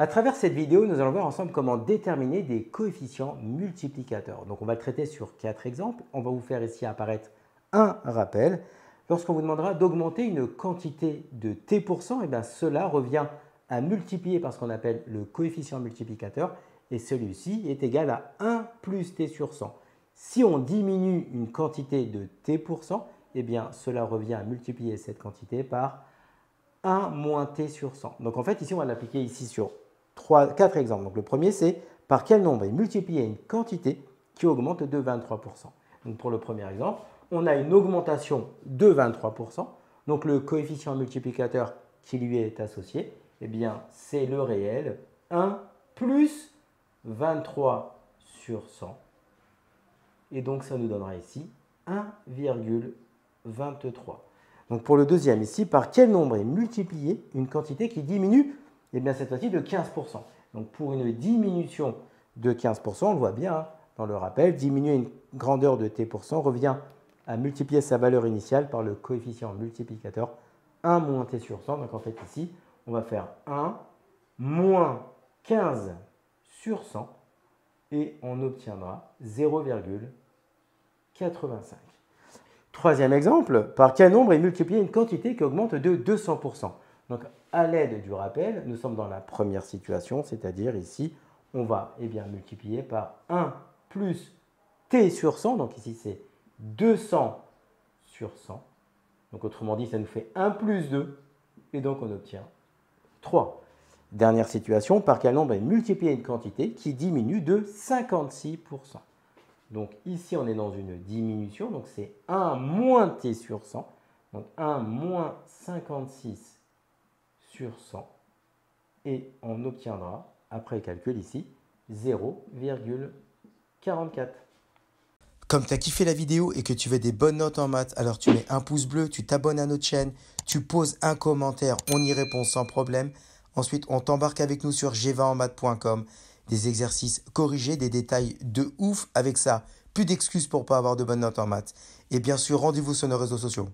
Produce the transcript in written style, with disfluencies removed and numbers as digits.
À travers cette vidéo, nous allons voir ensemble comment déterminer des coefficients multiplicateurs. Donc on va le traiter sur 4 exemples. On va vous faire ici apparaître un rappel. Lorsqu'on vous demandera d'augmenter une quantité de t%, eh bien cela revient à multiplier par ce qu'on appelle le coefficient multiplicateur et celui-ci est égal à 1 plus t sur 100. Si on diminue une quantité de t%, eh bien cela revient à multiplier cette quantité par 1 moins t sur 100. Donc en fait ici on va l'appliquer ici sur 4 exemples. Donc le premier c'est par quel nombre est multiplié une quantité qui augmente de 23%. Donc pour le premier exemple, on a une augmentation de 23%. Donc le coefficient multiplicateur qui lui est associé, eh bien c'est le réel 1 plus 23 sur 100. Et donc ça nous donnera ici 1,23. Donc pour le deuxième ici, par quel nombre est multiplié une quantité qui diminue? Eh bien cette fois-ci de 15%. Donc pour une diminution de 15%, on le voit bien dans le rappel, diminuer une grandeur de t% revient à multiplier sa valeur initiale par le coefficient multiplicateur 1 moins t sur 100. Donc en fait ici, on va faire 1 moins 15 sur 100 et on obtiendra 0,85. Troisième exemple, par quel nombre est multiplié une quantité qui augmente de 200%. Donc à l'aide du rappel, nous sommes dans la première situation, c'est-à-dire ici, on va multiplier par 1 plus t sur 100, donc ici c'est 200 sur 100. Donc autrement dit, ça nous fait 1 plus 2, et donc on obtient 3. Dernière situation, par quel nombre est multiplié une quantité qui diminue de 56%. Donc ici, on est dans une diminution, donc c'est 1 moins t sur 100, donc 1 moins 56 sur 100, et on obtiendra, après calcul ici, 0,44. Comme tu as kiffé la vidéo et que tu veux des bonnes notes en maths, alors tu mets un pouce bleu, tu t'abonnes à notre chaîne, tu poses un commentaire, on y répond sans problème. Ensuite, on t'embarque avec nous sur g20enmaths.com. Des exercices corrigés, des détails de ouf avec ça. Plus d'excuses pour ne pas avoir de bonnes notes en maths. Et bien sûr, rendez-vous sur nos réseaux sociaux.